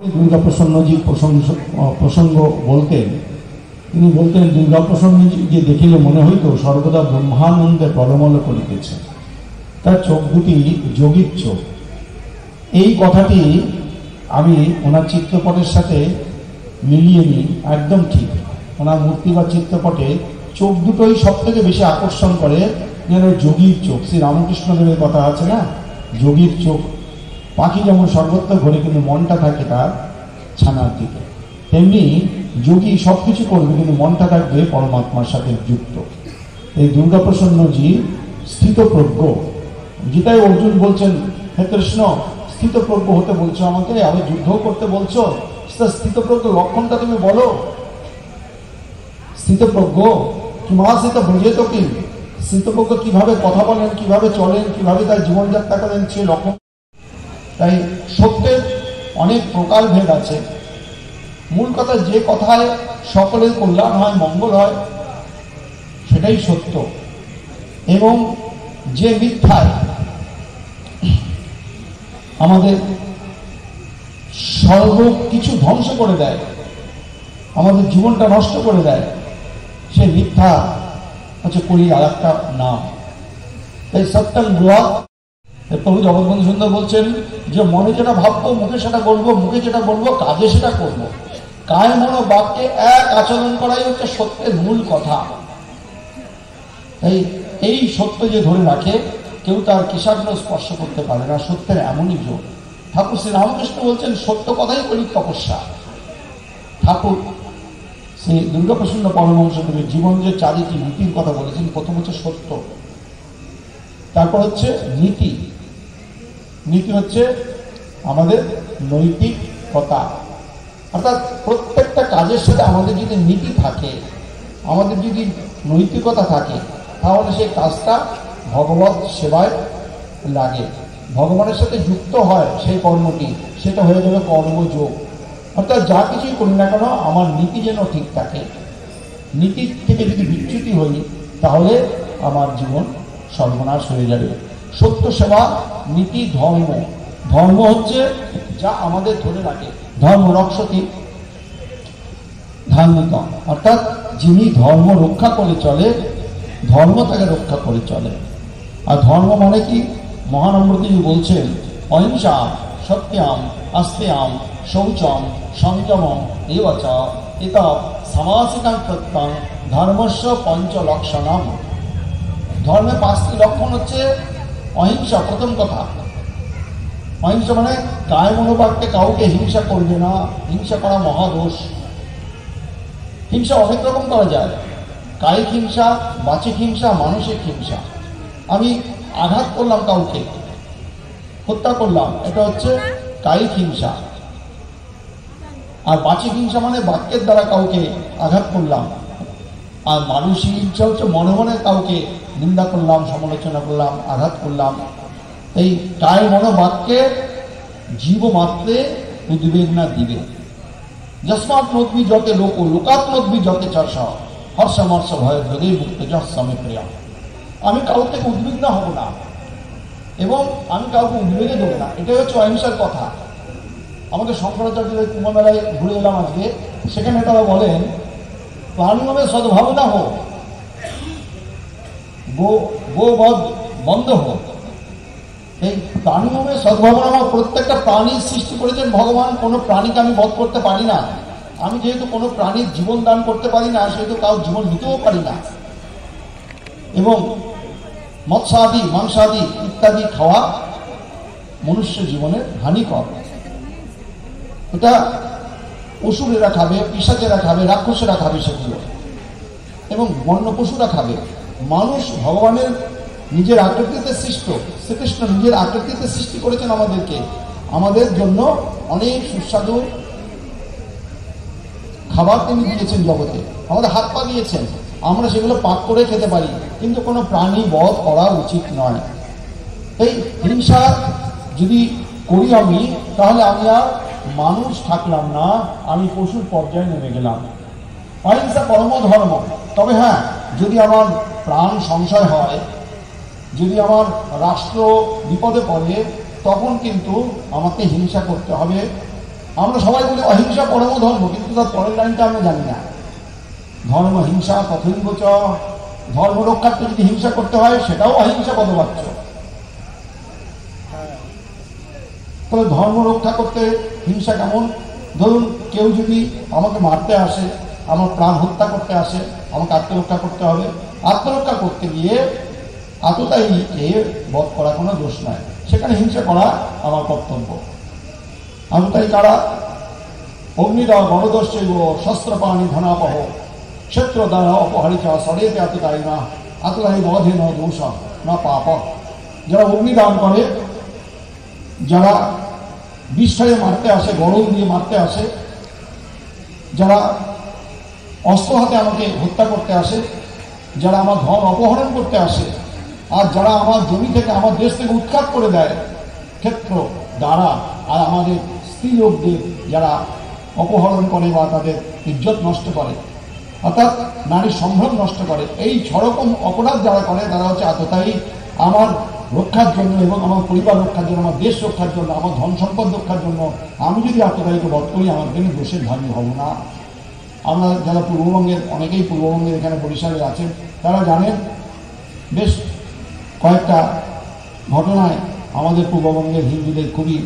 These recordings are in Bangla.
দুর্গাপ্রসন্নজি প্রসঙ্গ বলতেন, তিনি বলতেন দুর্গাপ্রসন্নজিকে দেখিলে মনে হইত সর্বদা ব্রহ্মানন্দে টলমল করিতেছে, তার চোখ দুটি যোগীর চোখ। এই কথাটি আমি ওনার চিত্রপটের সাথে মিলিয়ে নিই, একদম ঠিক। ওনার মূর্তি বা চিত্রপটে চোখ দুটোই সব থেকে বেশি আকর্ষণ করে, যেন যোগীর চোখ। শ্রী রামকৃষ্ণদেবের কথা আছে না, যোগীর চোখ। পাখি যেমন সর্বত্র ঘোরে কিন্তু মনটা থাকে তার ছানার দিকে, তেমনি যোগী সব কিছু করবে কিন্তু মনটা থাকবে পরমাত্মার সাথে যুক্ত। এই দুর্গাপ্রসন্নজি স্থিতপ্রজ্ঞ, যেটাই অর্জুন বলছেন, হে কৃষ্ণ স্থিতপ্রজ্ঞ হতে বলছো আমাকে, আবার যুদ্ধ করতে বলছো, স্থিতপ্রজ্ঞ লক্ষণটা তুমি বলো। স্থিতপ্রজ্ঞ কিমাসিত বুঝে তো কি, স্থিতপ্রজ্ঞ কিভাবে কথা বলেন, কিভাবে চলেন, কিভাবে তার জীবনযাত্রা করেন, সে লক্ষণ। তাই সত্যের অনেক প্রকারভেদ আছে। মূল কথা, যে কথায় সকলের কল্যাণ হয়, মঙ্গল হয়, সেটাই সত্য। এবং যে মিথ্যায় আমাদের সর্ব কিছু ধ্বংস করে দেয়, আমাদের জীবনটা নষ্ট করে দেয়, সে মিথ্যা হচ্ছে কলির আর একটা নাম। তাই সত্যম গুহা, প্রভু জগৎবন্ধু সুন্দর বলছেন যে মনে যেটা ভাববো মুখে সেটা বলবো, মুখে যেটা বলবো কাজে সেটা করবো। কায় মন বাক্যে এক আচরণ করাই হচ্ছে সত্যের মূল কথা। এই সত্য যে ধরে রাখে, কেউ তার কিসাগ্র স্পর্শ করতে পারে না। সত্যের এমনই যোগ। ঠাকুর শ্রী রামকৃষ্ণ বলছেন সত্য কথাই করি তপস্যা। ঠাকুর শ্রী দুর্গাপ্রসন্ন পরমহংসদেবের জীবন যে চারিটি নীতির কথা বলেছেন, প্রথম হচ্ছে সত্য, তারপর হচ্ছে নীতি। নীতি হচ্ছে আমাদের নৈতিকতা, অর্থাৎ প্রত্যেকটা কাজের সাথে আমাদের যদি নীতি থাকে, আমাদের যদি নৈতিকতা থাকে, তাহলে সেই কাজটা ভগবত সেবায় লাগে, ভগবানের সাথে যুক্ত হয়। সেই কর্মটি সেটা হয়ে যাবে কর্মযোগ। অর্থাৎ যা কিছুই করি না কেন আমার নীতি যেন ঠিক থাকে। নীতি থেকে যদি বিচ্যুতি হই, তাহলে আমার জীবন সর্বনাশ হয়ে যাবে। সত্য সেবা, নীতি, ধর্ম। ধর্ম হচ্ছে যা আমাদের ধরে রাখে। ধর্ম রক্ষতি ধার্মিক, অর্থাৎ যিনি ধর্ম রক্ষা করে চলে, ধর্ম তাকে রক্ষা করে চলে। আর ধর্ম মানে কি? মহানম্রজি বলছেন অহিংসাম, সত্যাম, আস্তেয়াম, শৌচম, সংযমম এবচ এত সামাসিকাং প্রত্যং ধর্মস্য পঞ্চ লক্ষণম। ধর্মে 5টি লক্ষণ হচ্ছে অহিংসা। প্রথম কথা, অহিংসা মানে কায় মনোবাক্যে কাউকে হিংসা করবে না। হিংসা করা মহাদোষ। হিংসা অনেক রকম করা যায়, কায়িক হিংসা, বাচিক হিংসা, মানসিক হিংসা। আমি আঘাত করলাম, কাউকে হত্যা করলাম, এটা হচ্ছে কায়িক হিংসা। আর বাচিক হিংসা মানে বাক্যের দ্বারা কাউকে আঘাত করলাম। আর মানসিক হিংসা হচ্ছে মনে মনে কাউকে নিন্দা করলাম, সমালোচনা করলাম, আঘাত করলাম। এই কায় মনোবাক্যে জীব মাত্রে উদ্বেগ না দিবে। যস্মাৎ নোদ্বি যতে লোক লোকাত্মদ্বি যতে চাষ হর্ষমর্ষ ভয়ের যোগে মুক্ত যশ্রমে প্রিয়া। আমি কারোর থেকে উদ্বিগ্ন হব না এবং আমি কাউকে উদ্বেগে দেবো না। এটাই হচ্ছে অহিংসার কথা। আমাদের শঙ্করাচার্যের কুম্ভমেলায় ঘুরে এলাম আজকে, সেখানে তারা বলেন প্রাণীভাবে সদ্ভাবনা হোক, গোবধ বন্ধ হোক। এই প্রাণীভাবে সদ্ভাবনা হোক। প্রত্যেকটা প্রাণীর সৃষ্টি করেছেন ভগবান, কোনো প্রাণীকে আমি বধ করতে পারি না। আমি যেহেতু কোনো প্রাণীর জীবন দান করতে পারি না, সেহেতু কারোর জীবন নিতেও পারি না। এবং মৎস্যাদি, মাংসাদি ইত্যাদি খাওয়া মনুষ্য জীবনের হানিকর। এটা অসুরেরা খাবে, পিশাচেরা খাবে, রাক্ষসেরা খাবে সেগুলো, এবং বন্য পশুরা খাবে। মানুষ ভগবানের নিজের আকৃতিতে সৃষ্ট। শ্রীকৃষ্ণ নিজের আকৃতিতে সৃষ্টি করেছেন আমাদেরকে। আমাদের জন্য অনেক সুস্বাদু খাবার তিনি দিয়েছেন জগতে, আমাদের হাত পা দিয়েছেন, আমরা সেগুলো পাক করে খেতে পারি, কিন্তু কোনো প্রাণী বধ করা উচিত নয়। এই হিংসা যদি করি আমি, তাহলে আমি আর মানুষ থাকলাম না, আমি পশুর পর্যায়ে নেমে গেলাম। অহিংসা পরম ধর্ম। তবে হ্যাঁ, যদি আমার প্রাণ সংশয় হয়, যদি আমার রাষ্ট্র বিপদে পড়ে, তখন কিন্তু আমাকে হিংসা করতে হবে। আমরা সবাই বলি অহিংসা পরম ধর্ম, কিন্তু তার পরের লাইনটা আমরা জানি না। ধর্ম হিংসা তথৈব চ, ধর্ম রক্ষার্থে যদি হিংসা করতে হয় সেটাও অহিংসা পদবাচ্য। তবে ধর্ম রক্ষা করতে হিংসা কেমন? ধরুন কেউ যদি আমাকে মারতে আসে, আমার প্রাণ হত্যা করতে আসে, আমাকে আত্মরক্ষা করতে হবে। আত্মরক্ষা করতে গিয়ে আততায়ীকে বধ করা কোনো দোষ নয়, সেখানে হিংসা করা আমার কর্তব্য। আততায়ী কারা? অগ্নিদা গণদস্যৈব শস্ত্রপাণি ধনাপহ ক্ষেত্র দ্বারা অপহারিকা সরেতে আততায়ী না আততায়ী বধে ন দোষ না পাপ। যারা অগ্নিদান করে, যারা বিষয়ে মারতে আসে, গরম দিয়ে মারতে আসে, যারা অস্ত্র হাতে আমাকে হত্যা করতে আসে, যারা আমার ধন অপহরণ করতে আসে, আর যারা আমার জমি থেকে আমার দেশ থেকে উৎখাত করে দেয় ক্ষেত্র দ্বারা, আর আমাদের স্ত্রী লোকদের যারা অপহরণ করে বা তাদের ইজ্জত নষ্ট করে, অর্থাৎ নারীর সম্ভ্রম নষ্ট করে, এই ছরকম অপরাধ যারা করে তারা হচ্ছে আততায়ী। আমার রক্ষার জন্য এবং আমার পরিবার রক্ষার জন্য, আমার দেশ রক্ষার জন্য, আমার ধন সম্পদ রক্ষার জন্য আমি যদি আততায়ীকে বধ করি, আমার জন্য দোষের ভাগী হব না। আমরা যারা পূর্ববঙ্গের, অনেকেই পূর্ববঙ্গের এখানে বরিশালে আছেন, তারা জানেন বেশ কয়েকটা ঘটনায় আমাদের পূর্ববঙ্গের হিন্দুদের খুবই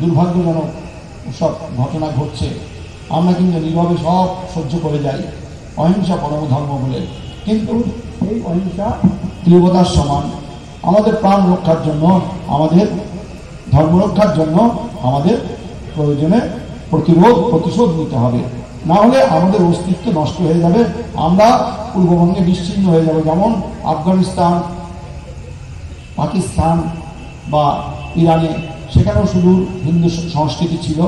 দুর্ভাগ্যজনক সব ঘটনা ঘটছে। আমরা কিন্তু নীরবে সব সহ্য করে যাই, অহিংসা পরম ধর্ম বলে। কিন্তু এই অহিংসা তীব্রতার সমান। আমাদের প্রাণ রক্ষার জন্য, আমাদের ধর্ম রক্ষার জন্য আমাদের প্রয়োজনে প্রতিশোধ নিতে হবে, না হলে আমাদের অস্তিত্ব নষ্ট হয়ে যাবে, আমরা পূর্ববঙ্গে বিচ্ছিন্ন হয়ে যাবে। যেমন আফগানিস্তান, পাকিস্তান বা ইরানে, সেখানেও শুধু হিন্দু সংস্কৃতি ছিল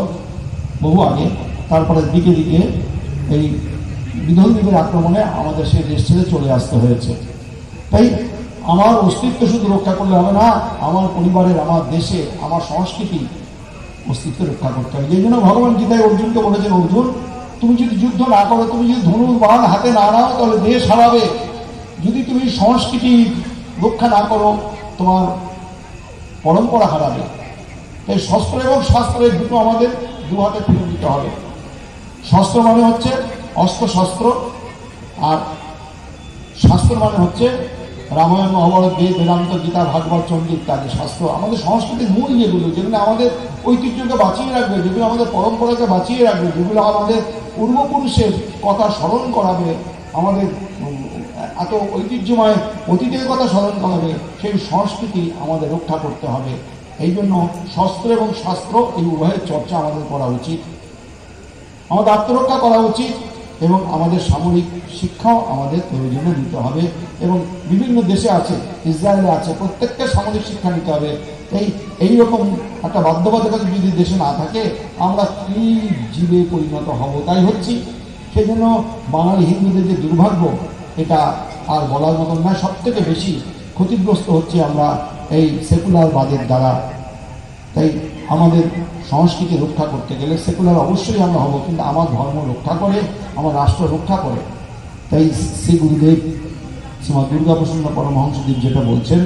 বহু আগে, তারপরে দিকে দিকে এই বিধর্মীদের আক্রমণে আমাদের সেই দেশ ছেড়ে চলে আসতে হয়েছে। তাই আমার অস্তিত্ব শুধু রক্ষা করলে হবে না, আমার পরিবারের, আমার দেশে, আমার সংস্কৃতি অস্তিত্ব রক্ষা করতে হবে। যেই জন্য ভগবান গীতায় অর্জুনকে বলেছেন, অর্জুন তুমি যদি যুদ্ধ না করো, তুমি যদি ধনুর্বাণ হাতে না নাও, তাহলে দেশ হারাবে। যদি তুমি সংস্কৃতি রক্ষা না করো, তোমার পরম্পরা হারাবে। তাই শস্ত্র এবং শাস্ত্রের দুটো আমাদের দু হাতে তুলে দিতে হবে। শস্ত্র মানে হচ্ছে অস্ত্র শস্ত্র, আর শাস্ত্র মানে হচ্ছে রামায়ণ, মহাভারত, বেদ, বেদান্ত, গীতা, ভাগবত, চণ্ডী ইত্যাদি শাস্ত্র। আমাদের সংস্কৃতির মূল যেগুলো, যেগুলো আমাদের ঐতিহ্যকে বাঁচিয়ে রাখবে, যেগুলো আমাদের পরম্পরাকে বাঁচিয়ে রাখবে, যেগুলো আমাদের পূর্বপুরুষের কথা স্মরণ করাবে, আমাদের এত ঐতিহ্যময় অতীতের কথা স্মরণ করাবে, সেই সংস্কৃতি আমাদের রক্ষা করতে হবে। এই জন্য শস্ত্র এবং শাস্ত্র এই উভয়ের চর্চা আমাদের করা উচিত, আমাদের আত্মরক্ষা করা উচিত, এবং আমাদের সামরিক শিক্ষাও আমাদের প্রয়োজনে নিতে হবে। এবং বিভিন্ন দেশে আছে, ইসরায়েলে আছে, প্রত্যেকটা সামরিক শিক্ষা নিতে হবে। এইরকম একটা বাধ্যবাধকতা যদি দেশে না থাকে, আমরা কি জীবে পরিণত হব তাই হচ্ছি। সেই জন্য বাঙালি হিন্দুদের যে দুর্ভাগ্য, এটা আর বলার মতন নয়। সব থেকে বেশি ক্ষতিগ্রস্ত হচ্ছে আমরা এই সেকুলারবাদের দ্বারা। তাই আমাদের সংস্কৃতি রক্ষা করতে গেলে সেকুলার অবশ্যই আমরা হব, কিন্তু আমার ধর্ম রক্ষা করে, আমার রাষ্ট্র রক্ষা করে। তাই শ্রী গুরুদেব শ্রীমৎ দুর্গাপ্রসন্ন পরমহংসদেব যেটা বলছেন,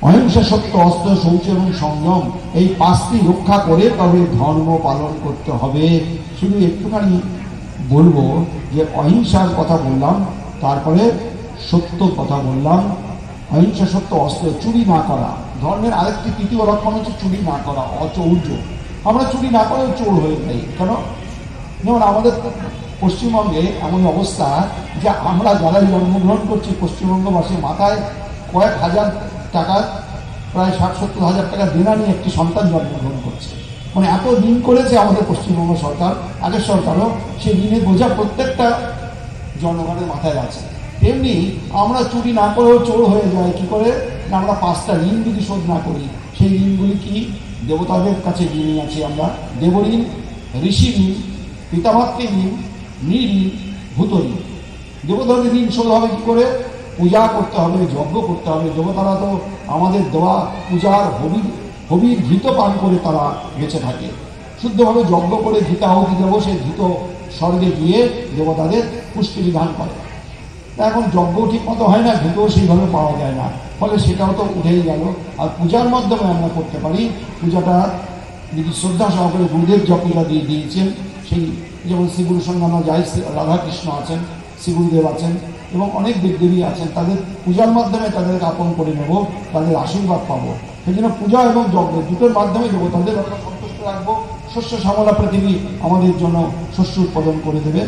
অহিংসা, সত্য, অস্ত্র, শৌচ এবং সংযম, এই পাঁচটি রক্ষা করে তবে ধর্ম পালন করতে হবে। শুধু একটুখানি বলবো যে অহিংসার কথা বললাম, তারপরে সত্য কথা বললাম। অহিংসা, সত্য, অস্ত্র, চুরি না করা। ধর্মের আরেকটি তৃতীয় লক্ষণ হচ্ছে চুরি না করা, অচৌর্য। আমরা চুরি না করেও চোর হয়ে যাই কেন? যেমন আমাদের পশ্চিমবঙ্গে এমন অবস্থা যে আমরা যারা জন্মগ্রহণ করছি, পশ্চিমবঙ্গবাসী মাথায় কয়েক হাজার টাকা, প্রায় 60-70 হাজার টাকা দেনা নিয়ে একটি সন্তান জন্মগ্রহণ করছে। মানে এত ঋণ করেছে আমাদের পশ্চিমবঙ্গ সরকার, আগের সরকারও, সেই ঋণের বোঝা প্রত্যেকটা জনগণের মাথায় আছে। তেমনি আমরা চুরি না করেও চোর হয়ে যায় কি করে? না, আমরা 5টা ঋণ যদি শোধ না করি। সেই ঋণগুলি কি? দেবতাদের কাছে ঋণী আছি আমরা, দেবঋণ, ঋষি ঋণ, পিতামাতৃ ঋণ, নৃঋণ, ভূত ঋণ। দেবতাদের ঋণ শোধ হবে কি করে? পূজা করতে হবে, যজ্ঞ করতে হবে। দেবতারা তো আমাদের দেওয়া পূজার হবির ঘৃত পান করে তারা বেঁচে থাকে। শুদ্ধভাবে যজ্ঞ করে ঘৃতাহুতি দেবো, সেই ঘৃত স্বর্গে গিয়ে দেবতাদের পুষ্টি বিধান করে। এখন যজ্ঞ ঠিক মতো হয় না, ঘৃতও সেইভাবে পাওয়া যায় না, ফলে সেটাও তো উঠেই গেল। আর পূজার মাধ্যমে আমরা করতে পারি, পূজাটা যদি শ্রদ্ধা সহকারে গুরুদেব যা দিয়ে দিয়েছেন, সেই যেমন শ্রীগুরুর সঙ্গে আমরা যাই, রাধাকৃষ্ণ আছেন, শ্রীগুরুদেব আছেন এবং অনেক দেবদেবী আছেন, তাদের পূজার মাধ্যমে তাদেরকে আপন করে নেব, তাদের আশীর্বাদ পাবো। সেই জন্য পূজা এবং যজ্ঞ দুটোর মাধ্যমে দেবো, তাদের আমরা সন্তুষ্ট রাখবো। শস্য শ্যামলা পৃথিবী আমাদের জন্য শস্য উৎপাদন করে দেবে,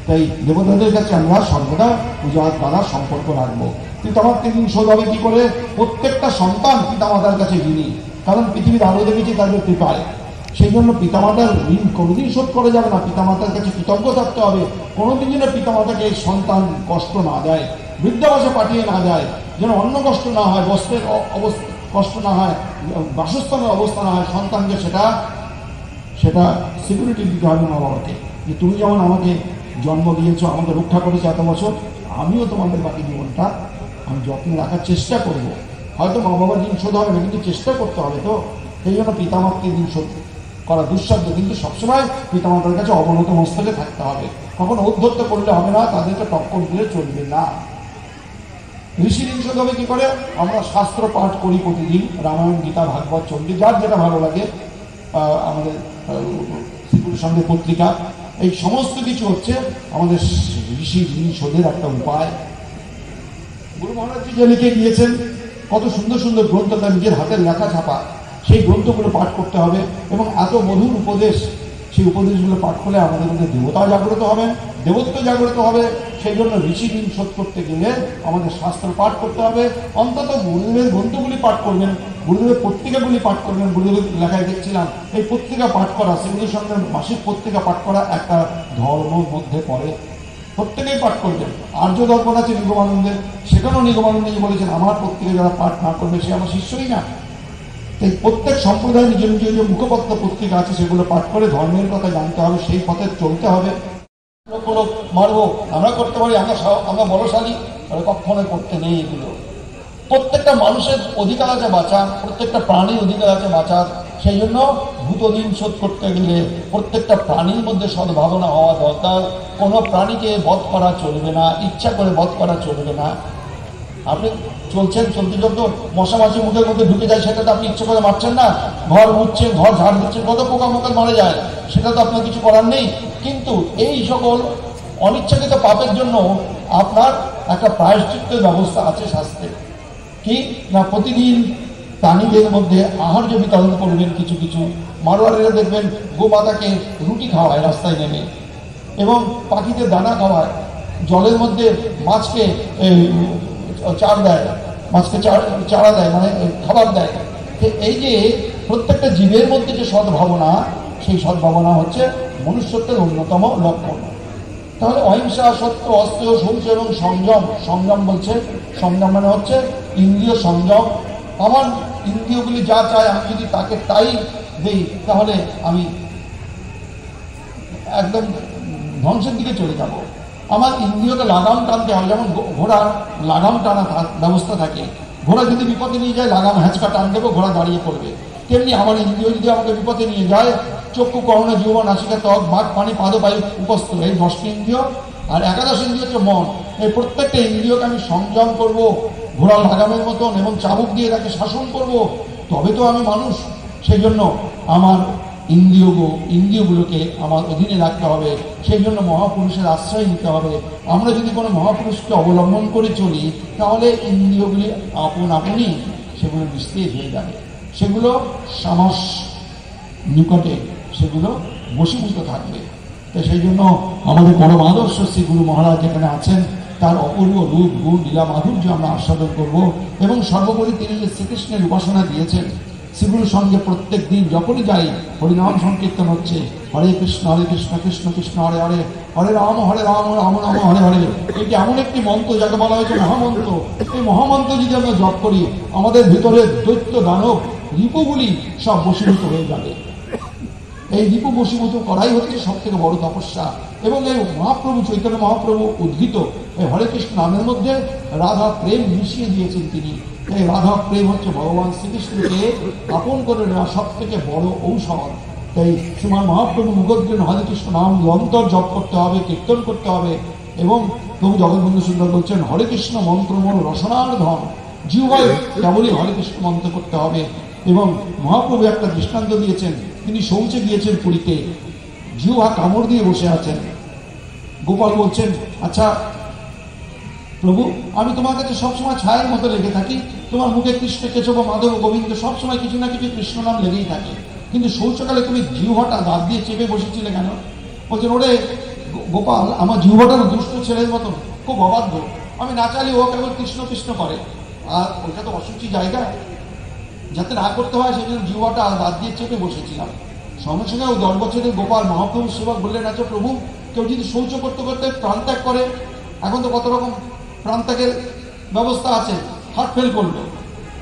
তাই দেবতাদের কাছে আমরা সর্বদা পূজার দ্বারা সম্পর্ক রাখবো। পিতামাতার ঋণ শোধ হবে কি করে? প্রত্যেকটা সন্তান পিতামাতার কাছে ঋণী, কারণ পৃথিবীর আলো দেখেছি তাদের কৃপায়। সেই জন্য পিতামাতার ঋণ কোনোদিন শোধ করা যাবে না, পিতামাতার কাছে কৃতজ্ঞ থাকতে হবে। কোনোদিন যেন পিতামাতাকে সন্তান কষ্ট না দেয়, বৃদ্ধাবাসে পাঠিয়ে না যায়, যেন অন্য কষ্ট না হয়, বস্ত্রের কষ্ট না হয়, বাসস্থানের অবস্থা না হয়, সন্তানকে সেটা সিকিউরিটি দিতে হবে মা বাবাকে, যে তুমি যেমন আমাকে জন্ম দিয়েছো, আমাকে রক্ষা করেছো এত বছর, আমিও তোমাদের বাকি জীবনটা আমি যত্নে রাখার চেষ্টা করব। হয়তো মা বাবার ঋণ শোধ হবে না, কিন্তু চেষ্টা করতে হবে। তো সেই জন্য পিতামাতাকে ঋণ শোধ করা দুঃসাধ্য, কিন্তু সবসময় পিতামাতার কাছে অবনত মস্তকে থাকতে হবে। কখনো উদ্ধত্ত করলে হবে না, তাদেরকে টক্কর দিলে চলবে না। ঋষি ঋণ শোধ হবে কি করে? আমরা শাস্ত্র পাঠ করি প্রতিদিন, রামায়ণ, গীতা, ভাগবত, চণ্ডী, যার যেটা ভালো লাগে, আমাদের শ্রীগুরুর সঙ্গে পত্রিকা, এই সমস্ত কিছু হচ্ছে আমাদের ঋষি ঋণ শোধের একটা উপায়। গুরু মহারাজজি যে লিখে গিয়েছেন, কত সুন্দর সুন্দর গ্রন্থ, তার নিজের হাতের লেখা ছাপা, সেই গ্রন্থগুলো পাঠ করতে হবে এবং এত মধুর উপদেশ, সেই উপদেশগুলো পাঠ করলে আমাদের মধ্যে দেবতা জাগ্রত হবে, দেবত্ব জাগ্রত হবে। সেই জন্য ঋষি ঋণ শোধ করতে গেলে আমাদের শাস্ত্র পাঠ করতে হবে, অন্তত গুরুদেবের গ্রন্থগুলি পাঠ করবেন, গুরুদেবের পত্রিকাগুলি পাঠ করবেন। গুরুদেবের লেখায় দেখছিলাম এই পত্রিকা পাঠ করা, সেগুলির সঙ্গে মাসিক পত্রিকা পাঠ করা একটা ধর্মের মধ্যে পড়ে, প্রত্যেকেই পাঠ করবেন। আর্য দর্পণ আছে নিগমানন্দের, সেখানেও নিগমানন্দজি বলেছেন আমার পত্রিকা যারা পাঠ না করবে সে আমার শিষ্যই না। এই প্রত্যেক সম্প্রদায় নিজ নিজ যে মুখপত্র পত্রিকা আছে সেগুলো পাঠ করে ধর্মের কথা জানতে হবে, সেই পথে চলতে হবে। মারবো আমরা করতে পারি, আমরা বলশালী, কখনো করতে নেই। এগুলো প্রত্যেকটা মানুষের অধিকার আছে বাঁচার, প্রত্যেকটা প্রাণীর অধিকার আছে বাঁচার। সেই জন্য ভূত ঋণ শোধ করতে গেলে প্রত্যেকটা প্রাণীর মধ্যে সদ্ভাবনা হওয়া দরকার। কোনো প্রাণীকে বধ করা চলবে না, ইচ্ছা করে বধ করা চলবে না। আপনি চলতে চলতে মশা মাছি মুখের মধ্যে ঢুকে যায়, সেটা তো আপনি ইচ্ছে করে মারছেন না। ঘর মুছছেন, ঘর ঝাড় দিচ্ছেন, কত পোকামাকড় মারা যায়, সেটা তো আপনার কিছু করার নেই। কিন্তু এই সকল অনিচ্ছাকৃত পাপের জন্য আপনার একটা প্রায়শ্চিত্তের ব্যবস্থা আছে শাস্ত্রে। কি না, প্রতিদিন প্রাণীদের মধ্যে আহার্য বিতরণ করবেন। কিছু কিছু মারোয়ারিরা দেখবেন গোমাতাকে রুটি খাওয়ায় রাস্তায় নেমে, এবং পাখিদের দানা খাওয়ায়, জলের মধ্যে মাছকে চার দেয়, মাছকে চারা দেয়, মানে খাবার দেয়। এই যে প্রত্যেকটা জীবের মধ্যে যে সদ্ভাবনা, সেই সদ্ভাবনা হচ্ছে মনুষ্যত্বের অন্যতম লক্ষণ। তাহলে অহিংসা, সত্য, অস্ত্র, শৌচ এবং সংযম। সংযম বলছে, সংযম মানে হচ্ছে ইন্দ্রিয় সংযম। আমার ইন্দ্রিয়গুলি যা চায় আমি যদি তাকে তাই দেই, তাহলে আমি একদম ধ্বংসের দিকে চলে যাব। আমার ইন্দ্রিয়কে লাগাম টানতে হবে, যেমন ঘোড়ার লাগাম টানা ব্যবস্থা থাকে। ঘোড়া যদি বিপদে নিয়ে যায়, লাগাম হ্যাঁচকা টান দেবো, ঘোড়া দাঁড়িয়ে পড়বে। তেমনি আমার ইন্দ্রিয় যদি আমাকে বিপদে নিয়ে যায়, চক্ষু, কর্ণ, জিহ্বা, নাসিকা, ত্বক, বাক, পানি, পাদ, বায়ু, উপস্থ, এই 10টি ইন্দ্রিয়, আর 11 ইন্দ্রিয় হচ্ছে মন। এই প্রত্যেকটা ইন্দ্রিয়কে আমি সংযম করব ঘোড়ার লাগামের মতন, এবং চাবুক দিয়ে তাকে শাসন করব, তবে তো আমি মানুষ। সেই জন্য আমার ইন্দ্রিয়গুলোকে আমার অধীনে রাখতে হবে। সেই জন্য মহাপুরুষের আশ্রয় নিতে হবে। আমরা যদি কোনো মহাপুরুষকে অবলম্বন করে চলি, তাহলে ইন্দ্রিয়গুলি আপনি সেগুলো নিস্তেজ হয়ে যাবে, সেগুলো সামাস নিকটে সেগুলো বশীভূত থাকবে। তো সেই জন্য আমাদের পরম আদর্শ শ্রী গুরু মহারাজ যেখানে আছেন, তার অপূর্ব রূপ, গুণ, লীলা, মাধুর্য আমরা আস্বাদন করব। এবং সর্বোপরি তিনি যে শ্রীকৃষ্ণের উপাসনা দিয়েছেন, শ্রীগুরুর সঙ্গে প্রত্যেক দিন যখনই যাই হরিনাম সংকীর্তন হচ্ছে, হরে কৃষ্ণ কৃষ্ণ কৃষ্ণ হরে হরে, হরে রাম রাম রাম হরে হরে। এটি এমন একটি মন্ত্র যাকে বলা হয়েছে মহামন্ত্র। এই মহামন্ত্র যদি আমরা জপ করি, আমাদের ভিতরে দৈত্য দানব রিপুগুলি সব বশীভূত হয়ে যাবে। এই রিপু বশীভূত করাই হচ্ছে সব থেকে বড় তপস্যা। এবং এই মহাপ্রভু চৈতন্য মহাপ্রভু উদ্গীত এই হরে কৃষ্ণ নামের মধ্যে রাধা প্রেম মিশিয়ে দিয়েছেন তিনি। এই রাধা প্রেম হচ্ছে ভগবান শ্রীকৃষ্ণকে আপন করে নেওয়া সব থেকে বড় ঔষধ। তাই শ্রীমান মহাপ্রভু মুখোদ্গীন হরে কৃষ্ণ নাম নিরন্তর জপ করতে হবে, কীর্তন করতে হবে। এবং প্রভু জগৎবন্ধু সুন্দর বলছেন, হরে কৃষ্ণ মন্ত্র মন রসনার ধন, জিহ্বায় কেবলই হরে কৃষ্ণ মন্ত্র করতে হবে। এবং মহাপ্রভু একটা দৃষ্টান্ত দিয়েছেন, তিনি শৌচে গিয়েছেন পুরীতে, জিহ্বা কামড় দিয়ে বসে আছেন। গোপাল বলছেন, আচ্ছা প্রভু, আমি তোমার কাছে সবসময় ছায়ের মতো লেগে থাকি, তোমার মুখে কৃষ্ণ, কেশব, মাধব, গোবিন্দ সবসময় কিছু না কিছু কৃষ্ণ নাম লেগেই থাকে, কিন্তু শৌচকালে তুমি জিহ্বাটা দাঁত দিয়ে চেপে বসেছিলে কেন? বলছেন, ওরে গোপাল, আমার জিহ্বাটা দুষ্ট ছেলের মতন, খুব অবাধ্য, আমি না চাইলে ও কেবল কৃষ্ণ কৃষ্ণ করে, আর ওইটা তো অসুচি জায়গা, যাতে না করতে হয় সেই জন্য জিহ্বাটা দাঁত দিয়ে চেপে বসেছিলাম। সঙ্গে সঙ্গে ওই 10 বছরের গোপাল মহাপ্রভুর সেবক বললেন, আচ্ছা প্রভু, কেউ যদি শৌচ করতে করতে প্রাণত্যাগ করে, এখন তো কত রকম প্রাণত্যাগের ব্যবস্থা আছে, হার্ট ফেল করলো,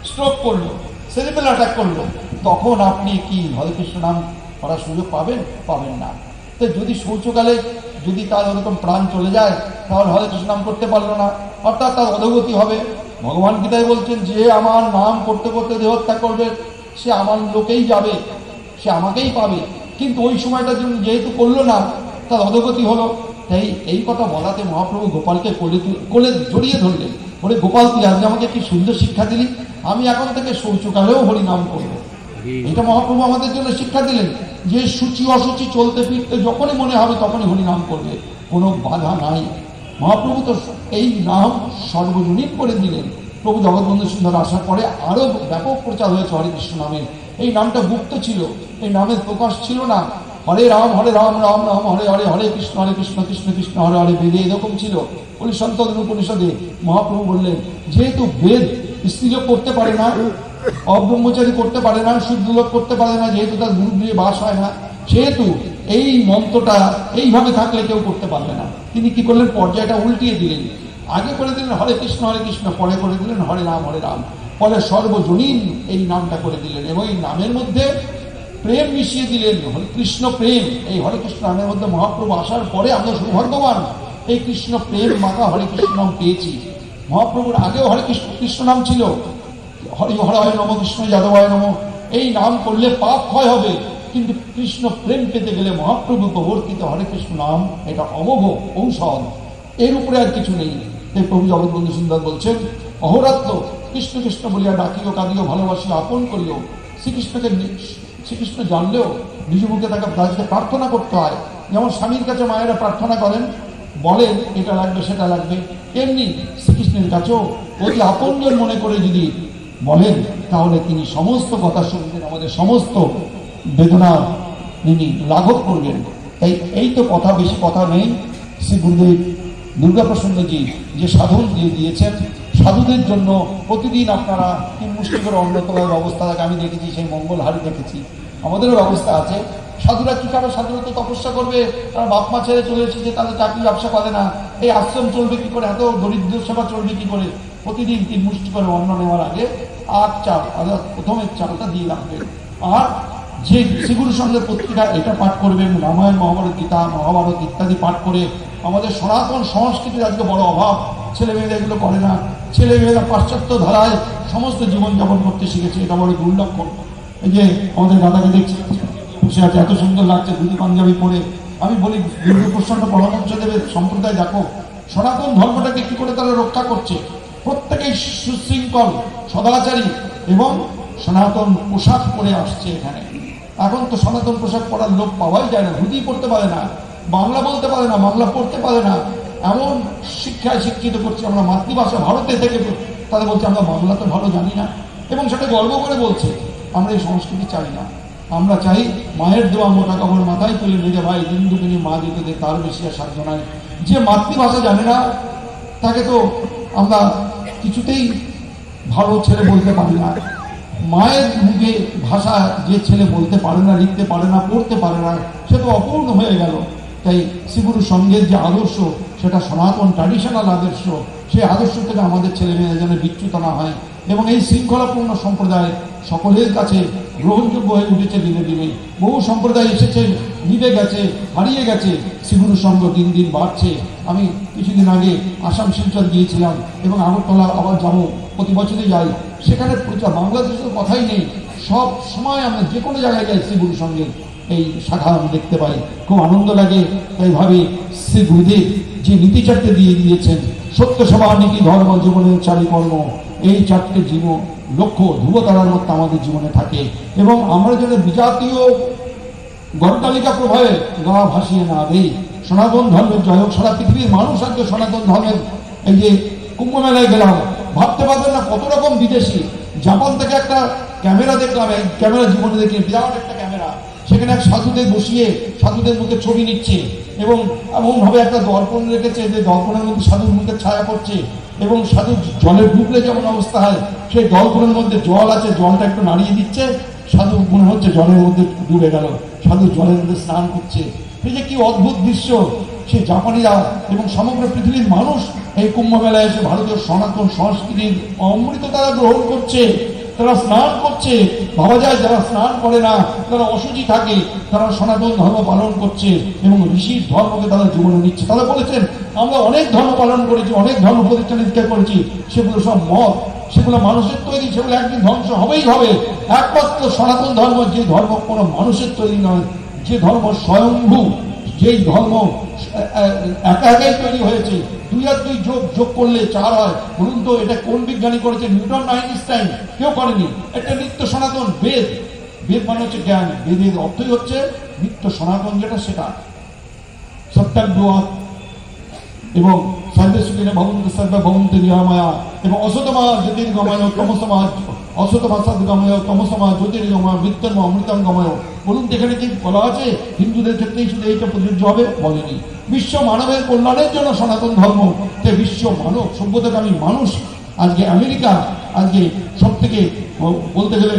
স্ট্রোক করলো, সেরিব্রাল অ্যাটাক করলো, তখন আপনি কি হরে কৃষ্ণ নাম করার সুযোগ পাবেন? পাবেন না। তো যদি শৌচকালে যদি তার ওরকম প্রাণ চলে যায়, তাহলে হরে কৃষ্ণ নাম করতে পারলো না, অর্থাৎ তার অধোগতি হবে। ভগবান গীতায় বলছেন, যে আমার নাম করতে করতে দেহত্যাগ করবে, সে আমার লোকেই যাবে, সে আমাকেই পাবে, কিন্তু ওই সময়টার জন্য যেহেতু করলো না, তার অধোগতি হলো। তাই এই কথা বলাতে মহাপ্রভু গোপালকে কোলে জড়িয়ে ধরলেন, বলে, গোপাল, তুই আজকে আমাকে কি সুন্দর শিক্ষা দিলি, আমি এখন থেকে শৌচকালেও হরিনাম করবো। এটা মহাপ্রভু আমাদের জন্য শিক্ষা দিলেন, যে সূচি অসুচি চলতে ফিরতে যখনই মনে হবে তখনই হরিনাম করবে, কোনো বাধা নাই। মহাপ্রভু তো এই নাম সর্বজনীন করে দিলেন। প্রভু জগৎবন্ধু সুন্দর আসার পরে আরো ব্যাপক প্রচার হয়েছে হরে কৃষ্ণ নামের। এই নামটা গুপ্ত ছিল, এই নামের প্রকাশ ছিল না। হরে রাম রাম রাম হরে হরে, হরে কৃষ্ণ কৃষ্ণ কৃষ্ণ হরে হরে, বেদে এরকম ছিল। উপনিষদে মহাপ্রভু বললেন, যেহেতু বেদ স্ত্রীলোক করতে পারে না, অব্রহ্মচারী করতে পারে না, শুদ্ধলোক করতে পারে না, যেহেতু তার গুরুগৃহে বাস হয় না, সেহেতু এই মন্ত্রটা এইভাবে থাকলে কেউ করতে পারবে না। তিনি কি করলেন, পর্যায়টা উল্টিয়ে দিলেন। আগে করে দিলেন হরে কৃষ্ণ কৃষ্ণ, পরে করে দিলেন হরে রাম, পরে সর্বজনীন এই নামটা করে দিলেন, এবং এই নামের মধ্যে প্রেম মিশিয়ে দিলেন, হরে কৃষ্ণ প্রেম। এই হরে কৃষ্ণ নামের মধ্যে মহাপ্রভু আসার পরে আমরা সৌভাগ্যবান, এই কৃষ্ণ প্রেম মাখা হরে কৃষ্ণ নাম পেয়েছি। মহাপ্রভুর আগেও হরে কৃষ্ণ কৃষ্ণ নাম ছিল, হরি হরায় নম, কৃষ্ণ যাদবায় নম, এই নাম করলে পাপ ক্ষয় হবে, কিন্তু কৃষ্ণ প্রেম পেতে গেলে মহাপ্রভু প্রবর্তিত হরে কৃষ্ণ নাম এটা অমোঘ ঔষধ, এর উপরে আর কিছু নেই। তাই প্রভু জগৎবন্ধু সুন্দর বলছেন, অহরাত্র কৃষ্ণ কৃষ্ণ বলিয়া ডাকিও, কাঁদিও, ভালোবাসিও, আপন করিও। শ্রীকৃষ্ণ জানলেও নিজ মুখে তাকে প্রার্থনা করতে হয়, যেমন স্বামীর কাছে মায়েরা প্রার্থনা করেন, বলেন এটা লাগবে সেটা লাগবে, এমনি শ্রীকৃষ্ণের কাছেও অতি আপনজন মনে করে যদি বলেন, তাহলে তিনি সমস্ত কথা শুনবেন, আমাদের সমস্ত বেদনা তিনি লাঘব করবেন। তাই এই তো কথা, বেশি কথা নেই। শ্রী গুরুদেব দুর্গাপ্রসন্নজি যে সাধন দিয়ে দিয়েছেন, সাধুদের জন্য প্রতিদিন আপনারা 3 মুষ্টি করে অন্ন তোলার ব্যবস্থা থাকে, আমি দেখেছি, সেই মঙ্গল হারি দেখেছি, আমাদেরও ব্যবস্থা আছে। সাধুরা কি করে? সাধুরা তো তপস্যা করবে, তারা বাপ মা ছেড়ে চলে এসেছে, তাদের চাকরি ব্যবসা করে না, এই আশ্রম চলবে কি করে, এত দরিদ্র সেবা চলবে কি করে? প্রতিদিন 3 মুষ্টি করে অন্ন নেওয়ার আগে 8 চাল, অর্থাৎ প্রথমের চালটা দিয়ে রাখবেন। আর যে শ্রীগুরু সঙ্গে পত্রিকা এটা পাঠ করবেন, রামায়ণ, মহাভারত, গীতা, মহাভারত ইত্যাদি পাঠ করে। আমাদের সনাতন সংস্কৃতির আজকে বড় অভাব, ছেলে মেয়েরা এগুলো করে না, ছেলে মেয়েরা পাশ্চাত্য ধারায় সমস্ত জীবনযাপন করতে শিখেছে, এটা বড় দুর্লক্ষণ। এই যে আমাদের দাদাকে দেখছি বসে আছে, এত সুন্দর লাগছে ধুতি পাঞ্জাবি পরে। আমি বলি, দুর্গপ্রসন্ন পরামর্শ দেবে সম্প্রদায়, দেখো সনাতন ধর্মটাকে কি করে তারা রক্ষা করছে। প্রত্যেকেই সুশৃঙ্খল, সদাচারী এবং সনাতন পোশাক পরে আসছে এখানে। এখন তো সনাতন পোশাক পরার লোক পাওয়াই যায় না, ধুতি পড়তে পারে না, বাংলা বলতে পারে না, বাংলা পড়তে পারে না, এমন শিক্ষায় শিক্ষিত করছি আমরা। মাতৃভাষা ভারতে থেকে তারা বলছে আমরা বাংলা তো ভালো জানি না, এবং সেটা গর্ব করে বলছে। আমরা এই সংস্কৃতি চাই না, আমরা চাই মায়ের দেওয়া মোটা কাপড় মাথায় তুলে নিয়ে, ভাই হিন্দুকে মা দিতে দে, তার বেশি আর সাধ্য নাই। যে মাতৃভাষা জানে না তাকে তো আমরা কিছুতেই ভালো ছেলে বলতে পারি না। মায়ের মুখে ভাষা যে ছেলে বলতে পারে না, লিখতে পারে না, পড়তে পারে না, সে তো অপূর্ণ হয়ে গেল। তাই শ্রীগুরু সঙ্গের যে আদর্শ, সেটা সনাতন ট্র্যাডিশনাল আদর্শ, সেই আদর্শ থেকে আমাদের ছেলেমেয়েরা যেন বিচ্যুত না হয়, এবং এই শৃঙ্খলাপূর্ণ সম্প্রদায় সকলের কাছে গ্রহণযোগ্য হয়ে উঠেছে দিনে দিনে। বহু সম্প্রদায় এসেছে, নিভে গেছে, হারিয়ে গেছে, শ্রীগুরু সঙ্গ দিন দিন বাড়ছে। আমি কিছুদিন আগে আসাম শিলচর গিয়েছিলাম, এবং আগরতলা আবার যাবো, প্রতি বছরই যাই। সেখানে প্রচার বাংলাদেশের কথাই নেই, সব সময় আমরা যে কোনো জায়গায় যাই শ্রীগুরু সঙ্গে এই শাখা আমি দেখতে পাই, খুব আনন্দ লাগে। তাই ভাবি, শ্রী গুরুদেব যে নীতি 4টে দিয়ে দিয়েছেন, সত্য সেবা, নীতি, ধর্ম, জীবনের 4 কর্ম, এই 4টে জীবন লক্ষ্য ধ্রুবতারার মধ্যে আমাদের জীবনে থাকে, এবং আমরা যেন বিজাতীয় গড়তালিকা প্রভাবে গা ভাসিয়ে না দেই। সনাতন ধর্মের জয় হোক। সারা পৃথিবীর মানুষ আজকে সনাতন ধর্মের এই যে কুম্ভ মেলায় গেলাম, ভাবতে পারবেন না কত রকম বিদেশি। জাপান থেকে একটা ক্যামেরা দেখলাম, এই ক্যামেরা জীবনে দেখি, বিরাট একটা ক্যামেরা, সেখানে এক সাধুদের বসিয়ে সাধুদের মুখে ছবি নিচ্ছে এবং এমনভাবে একটা দর্পণ রেখেছে যে দর্পণের মধ্যে সাধুর মুখে ছায়া পড়ছে এবং সাধু জলে ডুবলে যেমন অবস্থা হয় সেই দর্পণের মধ্যে জল আছে, জলটা একটু নাড়িয়ে দিচ্ছে, সাধু মনে হচ্ছে জলের মধ্যে ডুবে গেল, সাধু জলের মধ্যে স্নান করছে। এই যে কি অদ্ভুত দৃশ্য! সে জাপানিরা এবং সমগ্র পৃথিবীর মানুষ এই কুম্ভ মেলায় এসে ভারতীয় সনাতন সংস্কৃতির অমৃত তারা গ্রহণ করছে, তারা স্নান করছে। ভাবা যায় যারা স্নান করে না, তারা অশুচি থাকে, তারা সনাতন ধর্ম পালন করছে এবং ঋষির ধর্মকে তারা জীবনে নিচ্ছে। তারা বলেছেন আমরা অনেক ধর্ম পালন করেছি, অনেক ধর্ম প্রতিষ্ঠা করেছি, সেগুলো সব মত, সেগুলো মানুষের তৈরি, সেগুলো একদিন ধ্বংস হবেই হবে। একমাত্র সনাতন ধর্ম যে ধর্ম কোনো মানুষের তৈরি নয়, যে ধর্ম স্বয়ংভূ, যেই ধর্ম একা একাই তৈরি হয়েছে, 2 আর 2 যোগ করলে 4 হয়। বলুন তো এটা কোন বিজ্ঞানী করেছে? নিউটন, আইনস্টাইন, কেউ করেনি। একটা নিত্য সনাতন বেদ, বেদ মানে হচ্ছে জ্ঞান, বেদের অর্থই হচ্ছে নিত্য সনাতন, যেটা সেটা সত্যাগ্রহ এবং সর্বেশ্বরীনে ভবন্ত সর্বে ভবন্ত নিরাময়া এবং অসতমা জ্যোতির্গময় তমসমা, অসতমা সদ্গময় তমসমা জ্যোতির্গময় মৃত্যুর্ম অমৃতঙ্গময়। বলুন এখানে কি বলা আছে হিন্দুদের ক্ষেত্রেই শুধু এইটা প্রযোজ্য হবে? বলেনি। বিশ্ব মানবের কল্যাণের জন্য সনাতন ধর্ম, যে বিশ্ব মানব সভ্যতাকামী মানুষ, আজকে আমেরিকা আজকে সব থেকে বলতে গেলে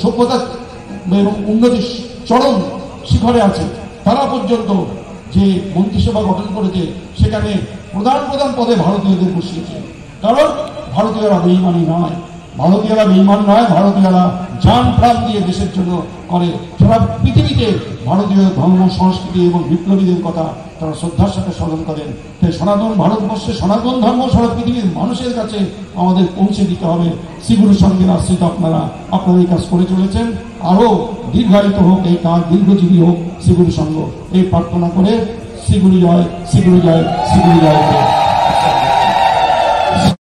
সভ্যতা এবং উন্নতির চরম শিখরে আছে, তারা পর্যন্ত যে মন্ত্রিসভা গঠন করেছে সেখানে প্রধান পদে ভারতীয়দের বসিয়েছে। কারণ ভারতীয়রা বেঈমানি নয়, ভারতীয়রা বেঈমান নয়, ভারতীয়রা জান প্রাণ দিয়ে দেশের জন্য করে। সারা পৃথিবীতে ভারতীয় ধর্ম সংস্কৃতি এবং বিপ্লবীদের কথা তারা শ্রদ্ধার সাথে স্মরণ করেন। তাই সনাতন ভারতবর্ষে সনাতন ধর্ম সারা পৃথিবীর মানুষের কাছে আমাদের পৌঁছে দিতে হবে। শ্রীগুরুর সঙ্গে আশ্রিত আপনারা এই কাজ করে চলেছেন। আরো দীর্ঘায়িত হোক এই কাজ, দীর্ঘজীবী হোক শ্রীগুরু সঙ্গ, এই প্রার্থনা করে শ্রীগুরু জয়, শ্রীগুরু জয়, শ্রীগুরু জয়।